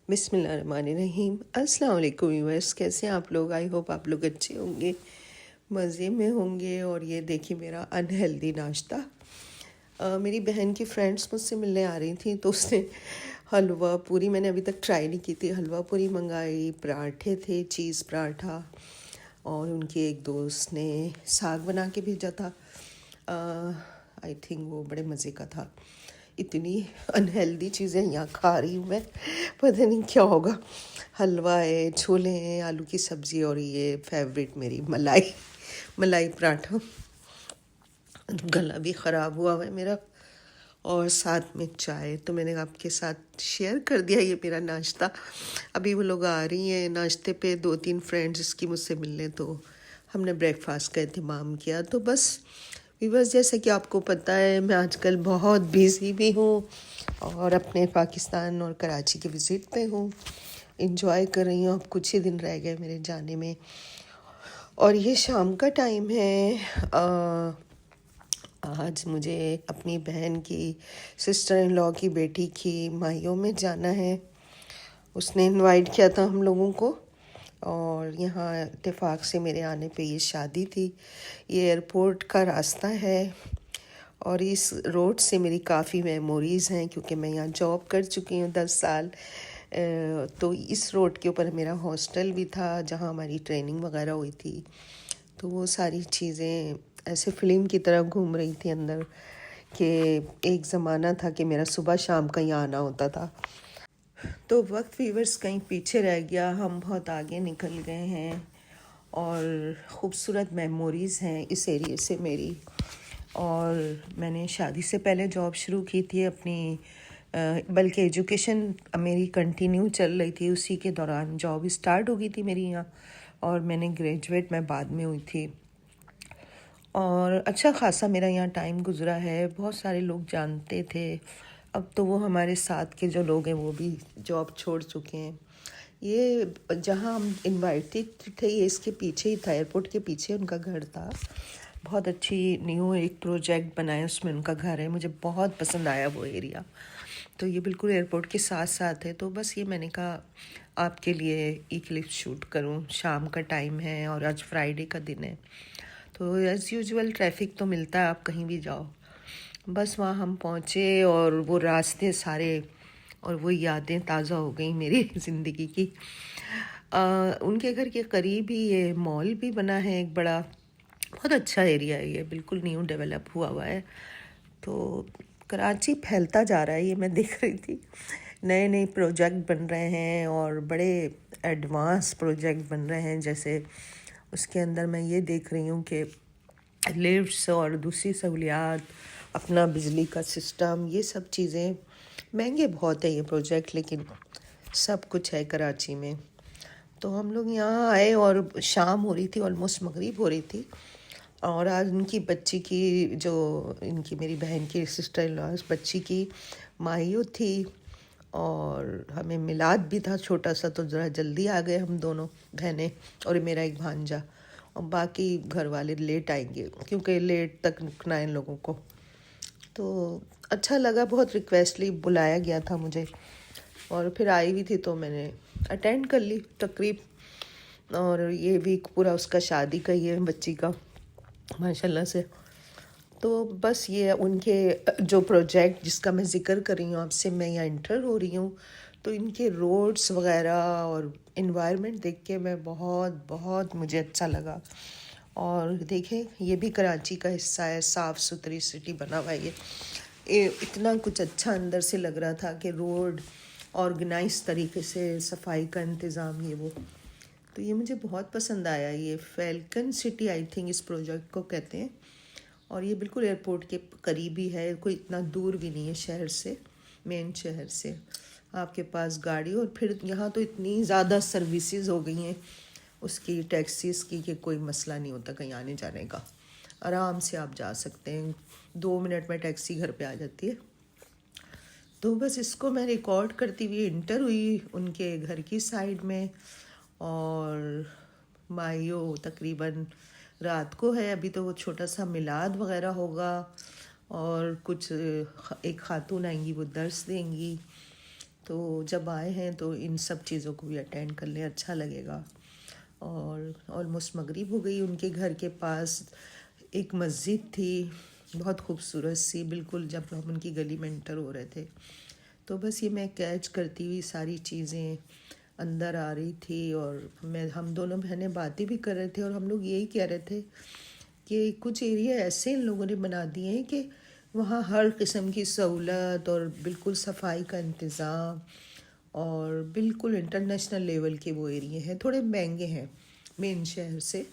बिस्मिल्लाहिर्रहमानिर्रहीम। अस्सलाम वालेकुम व्यूअर्स, कैसे हैं आप लोग? आई होप आप लोग अच्छे होंगे, मज़े में होंगे। और ये देखिए मेरा अनहेल्दी नाश्ता। मेरी बहन की फ्रेंड्स मुझसे मिलने आ रही थी तो उसने हलवा पूरी, मैंने अभी तक ट्राई नहीं की थी, हलवा पूरी मंगाई, पराठे थे, चीज़ पराठा। और उनके एक दोस्त ने साग बना के भेजा था। आई थिंक वो बड़े मज़े का था। इतनी अनहेल्दी चीज़ें यहाँ खा रही हूँ मैं, पता नहीं क्या होगा। हलवा है, छोले हैं, आलू की सब्ज़ी, और ये फेवरेट मेरी मलाई मलाई पराठा। गला भी ख़राब हुआ है मेरा, और साथ में चाय। तो मैंने आपके साथ शेयर कर दिया ये मेरा नाश्ता। अभी वो लोग आ रही हैं नाश्ते पे, 2-3 फ्रेंड्स इसकी मुझसे मिलने, तो हमने ब्रेकफास्ट का इंतज़ाम किया। तो बस व्यूअर्स, जैसे कि आपको पता है मैं आजकल बहुत बिज़ी भी हूँ और अपने पाकिस्तान और कराची के विज़िट पे हूँ, इंजॉय कर रही हूँ। अब कुछ ही दिन रह गए मेरे जाने में, और ये शाम का टाइम है। आज मुझे अपनी बहन की सिस्टर इन लॉ की बेटी की माइयों में जाना है। उसने इनवाइट किया था हम लोगों को, और यहाँ इत्तेफाक से मेरे आने पे ये शादी थी। ये एयरपोर्ट का रास्ता है, और इस रोड से मेरी काफ़ी मेमोरीज़ हैं, क्योंकि मैं यहाँ जॉब कर चुकी हूँ 10 साल। तो इस रोड के ऊपर मेरा हॉस्टल भी था जहाँ हमारी ट्रेनिंग वगैरह हुई थी। तो वो सारी चीज़ें ऐसे फ़िल्म की तरह घूम रही थी अंदर, कि एक ज़माना था कि मेरा सुबह शाम कहीं आना होता था। तो वक्त वीवर्स कहीं पीछे रह गया, हम बहुत आगे निकल गए हैं, और ख़ूबसूरत मेमोरीज़ हैं इस एरिए से मेरी। और मैंने शादी से पहले जॉब शुरू की थी अपनी, बल्कि एजुकेशन मेरी कंटिन्यू चल रही थी, उसी के दौरान जॉब स्टार्ट हो गई थी मेरी यहाँ, और मैंने ग्रेजुएट मैं बाद में हुई थी। और अच्छा खासा मेरा यहाँ टाइम गुज़रा है, बहुत सारे लोग जानते थे। अब तो वो हमारे साथ के जो लोग हैं वो भी जॉब छोड़ चुके हैं। ये जहाँ हम इनवाइटेड थे ये इसके पीछे ही था, एयरपोर्ट के पीछे उनका घर था। बहुत अच्छी न्यू एक प्रोजेक्ट बनाया, उसमें उनका घर है, मुझे बहुत पसंद आया वो एरिया। तो ये बिल्कुल एयरपोर्ट के साथ साथ है। तो बस ये मैंने कहा आपके लिए एक क्लिप शूट करूं। शाम का टाइम है और आज फ्राइडे का दिन है, तो एज़ यूजुअल ट्रैफिक तो मिलता है आप कहीं भी जाओ। बस वहाँ हम पहुँचे, और वो रास्ते सारे और वो यादें ताज़ा हो गई मेरी ज़िंदगी की। उनके घर के करीब ही ये मॉल भी बना है एक बड़ा, बहुत अच्छा एरिया है ये, बिल्कुल न्यू डेवलप हुआ हुआ है। तो कराची फैलता जा रहा है, ये मैं देख रही थी। नए नए प्रोजेक्ट बन रहे हैं, और बड़े एडवांस प्रोजेक्ट बन रहे हैं। जैसे उसके अंदर मैं ये देख रही हूँ कि लिफ्ट्स और दूसरी सहूलियात, अपना बिजली का सिस्टम, ये सब चीज़ें महंगे बहुत है ये प्रोजेक्ट, लेकिन सब कुछ है कराची में। तो हम लोग यहाँ आए और शाम हो रही थी, ऑलमोस्ट मगरिब हो रही थी। और आज उनकी बच्ची की, जो इनकी मेरी बहन की सिस्टर इन लॉ बच्ची की माहियो थी, और हमें मिलाद भी था छोटा सा, तो ज़रा जल्दी आ गए हम दोनों बहनें और मेरा एक भांजा। और बाकी घर वाले लेट आएंगे क्योंकि लेट तक रुकना है इन लोगों को। तो अच्छा लगा, बहुत रिक्वेस्टली बुलाया गया था मुझे, और फिर आई भी थी तो मैंने अटेंड कर ली तकरीब। और ये भी पूरा उसका शादी का ही है बच्ची का, माशाल्लाह से। तो बस ये उनके जो प्रोजेक्ट जिसका मैं ज़िक्र कर रही हूँ आपसे, मैं यहाँ इंटर हो रही हूँ, तो इनके रोड्स वगैरह और इन्वायरमेंट देख के मैं बहुत बहुत मुझे अच्छा लगा। और देखें ये भी कराची का हिस्सा है, साफ़ सुथरी सिटी बना हुआ है ये इतना कुछ अच्छा अंदर से लग रहा था कि रोड ऑर्गेनाइज तरीके से, सफाई का इंतज़ाम, ये वो। तो ये मुझे बहुत पसंद आया। ये फैल्कन सिटी आई थिंक इस प्रोजेक्ट को कहते हैं, और ये बिल्कुल एयरपोर्ट के करीबी है, कोई इतना दूर भी नहीं है शहर से, मेन शहर से। आपके पास गाड़ी, और फिर यहाँ तो इतनी ज़्यादा सर्विसेज हो गई हैं उसकी, टैक्सीज़ की, कि कोई मसला नहीं होता कहीं आने जाने का। आराम से आप जा सकते हैं, 2 मिनट में टैक्सी घर पे आ जाती है। तो बस इसको मैं रिकॉर्ड करती हुई इंटर हुई उनके घर की साइड में। और माहियो तकरीबन रात को है, अभी तो वो छोटा सा मिलाद वगैरह होगा, और कुछ एक खातून आएंगी वो दर्स देंगी। तो जब आए हैं तो इन सब चीज़ों को भी अटेंड कर लें, अच्छा लगेगा। और ऑलमोस्ट मगरिब हो गई। उनके घर के पास एक मस्जिद थी, बहुत खूबसूरत सी, बिल्कुल जब हम उनकी गली में एंटर हो रहे थे तो बस ये मैं कैच करती हुई सारी चीज़ें अंदर आ रही थी। और हम दोनों बहनें बातें भी कर रहे थे और हम लोग यही कह रहे थे कि कुछ एरिया ऐसे इन लोगों ने बना दिए हैं कि वहाँ हर किस्म की सहूलत और बिल्कुल सफाई का इंतज़ाम, और बिल्कुल इंटरनेशनल लेवल के वो एरिया हैं। थोड़े महंगे हैं, मेन शहर से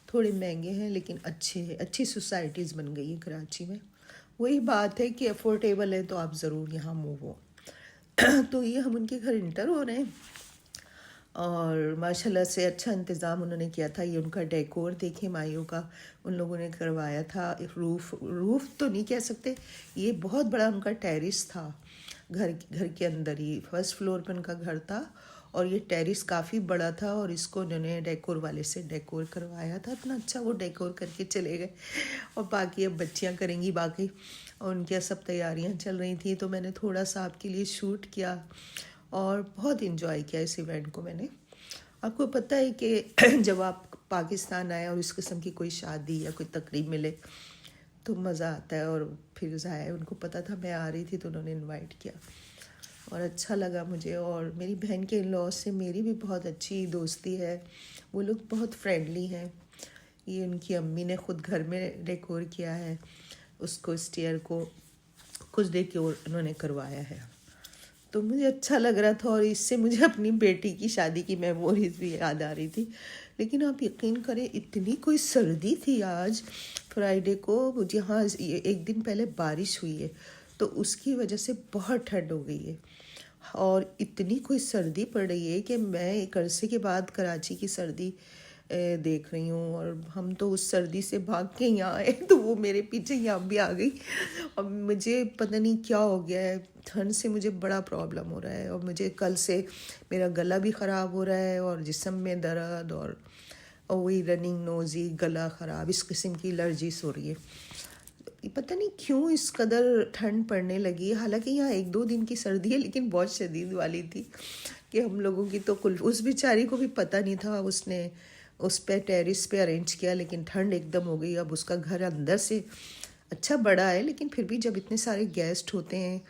थोड़े महंगे हैं, लेकिन अच्छी सोसाइटीज़ बन गई हैं कराची में। वही बात है कि अफोर्डेबल है तो आप ज़रूर यहाँ मूव हो। तो ये हम उनके घर इंटर हो रहे हैं और माशाल्लाह से अच्छा इंतज़ाम उन्होंने किया था। ये उनका डेकोर देखिए, माइयों का उन लोगों ने करवाया था। रूफ़ तो नहीं कह सकते, ये बहुत बड़ा उनका टेरेस था। घर के अंदर ही फर्स्ट फ्लोर पर उनका घर था और ये टेरेस काफ़ी बड़ा था और इसको उन्होंने डेकोर वाले से डेकोर करवाया था। इतना अच्छा वो डेकोर करके चले गए। और बाकी अब बच्चियां करेंगी बाकी, और उनकी सब तैयारियां चल रही थी तो मैंने थोड़ा सा आपके लिए शूट किया और बहुत इन्जॉय किया इस इवेंट को मैंने। आपको पता है कि जब आप पाकिस्तान आए और इस किस्म की कोई शादी या कोई तकरीब मिले तो मज़ा आता है। और फिर ज़ाहिर उनको पता था मैं आ रही थी तो उन्होंने इनवाइट किया और अच्छा लगा मुझे। और मेरी बहन के इन-लॉ से मेरी भी बहुत अच्छी दोस्ती है, वो लोग बहुत फ्रेंडली हैं। ये उनकी अम्मी ने ख़ुद घर में डेकोर किया है, उसको स्टेयर को कुछ देर के उन्होंने करवाया है। तो मुझे अच्छा लग रहा था और इससे मुझे अपनी बेटी की शादी की मेमोरीज भी याद आ रही थी। लेकिन आप यकीन करें, इतनी कोई सर्दी थी आज फ्राइडे को। यहाँ एक दिन पहले बारिश हुई है तो उसकी वजह से बहुत ठंड हो गई है और इतनी कोई सर्दी पड़ रही है कि मैं एक अरसे के बाद कराची की सर्दी देख रही हूँ। और हम तो उस सर्दी से भाग के यहाँ आए तो वो मेरे पीछे यहाँ भी आ गई। और मुझे पता नहीं क्या हो गया है, ठंड से मुझे बड़ा प्रॉब्लम हो रहा है और मुझे कल से मेरा गला भी ख़राब हो रहा है और जिस्म में दर्द और वही रनिंग नोज़ी, गला ख़राब, इस किस्म की एलर्जीज हो रही है। पता नहीं क्यों इस कदर ठंड पड़ने लगी है। हालांकि यहाँ 1-2 दिन की सर्दी है लेकिन बहुत शदीद वाली थी कि हम लोगों की तो कुल, उस बेचारी को भी पता नहीं था, उसने उस पे टेरेस पे अरेंज किया लेकिन ठंड एकदम हो गई। अब उसका घर अंदर से अच्छा बड़ा है लेकिन फिर भी जब इतने सारे गेस्ट होते हैं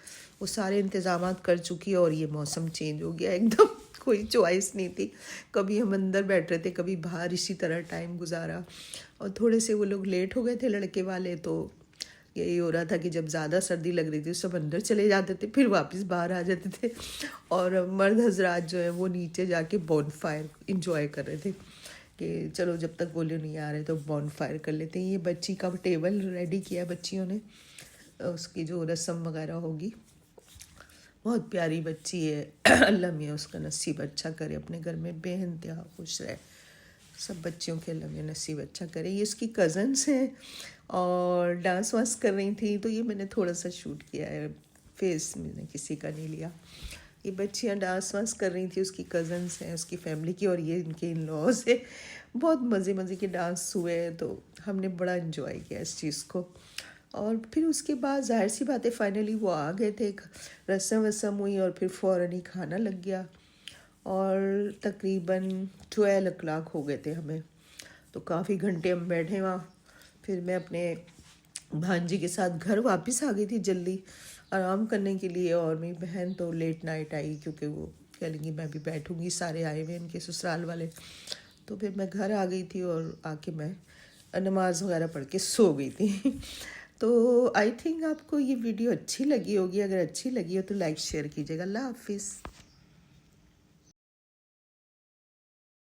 वो सारे इंतज़ाम कर चुकी है और ये मौसम चेंज हो गया एकदम। कोई चॉइस नहीं थी, कभी हम अंदर बैठ रहे थे कभी बाहर, इसी तरह टाइम गुजारा। और थोड़े से वो लोग लेट हो गए थे लड़के वाले, तो यही हो रहा था कि जब ज़्यादा सर्दी लग रही थी सब अंदर चले जाते थे, फिर वापस बाहर आ जाते थे और मर्द हजरात जो है वो नीचे जाके बॉनफायर इंजॉय कर रहे थे कि चलो जब तक वो लोग नहीं आ रहे तो बॉनफायर कर लेते हैं। ये बच्ची का टेबल रेडी किया बच्चियों ने, उसकी जो रस्म वगैरह होगी। बहुत प्यारी बच्ची है अल्लाह मियाँ उसका नसीब अच्छा करे, अपने घर में बेइंतहा खुश रहे, सब बच्चियों के अल्लाह मियाँ नसीब अच्छा करे। ये इसकी कज़न्स हैं और डांस वांस कर रही थी तो ये मैंने थोड़ा सा शूट किया है, फेस मैंने किसी का नहीं लिया। ये बच्चियाँ डांस वांस कर रही थी, उसकी कज़न्स हैं उसकी फैमिली की, और ये इनके इन लॉज है। बहुत मज़े के डांस हुए तो हमने बड़ा इन्जॉय किया इस चीज़ को। और फिर उसके बाद जाहिर सी बात है फाइनली वो आ गए थे, रस्म हुई और फिर फ़ौरन ही खाना लग गया और तकरीबन 12 o'clock हो गए थे हमें। तो काफ़ी घंटे हम बैठे वहाँ। फिर मैं अपने भांजी के साथ घर वापस आ गई थी जल्दी आराम करने के लिए, और मेरी बहन तो लेट नाइट आई क्योंकि वो कह लेंगी मैं भी बैठूँगी, सारे आए हुए उनके ससुराल वाले। तो फिर मैं घर आ गई थी और आके मैं नमाज़ वगैरह पढ़ के सो गई थी। तो आई थिंक आपको ये वीडियो अच्छी लगी होगी, अगर अच्छी लगी हो तो लाइक शेयर कीजिएगा। अल्लाह हाफिज़।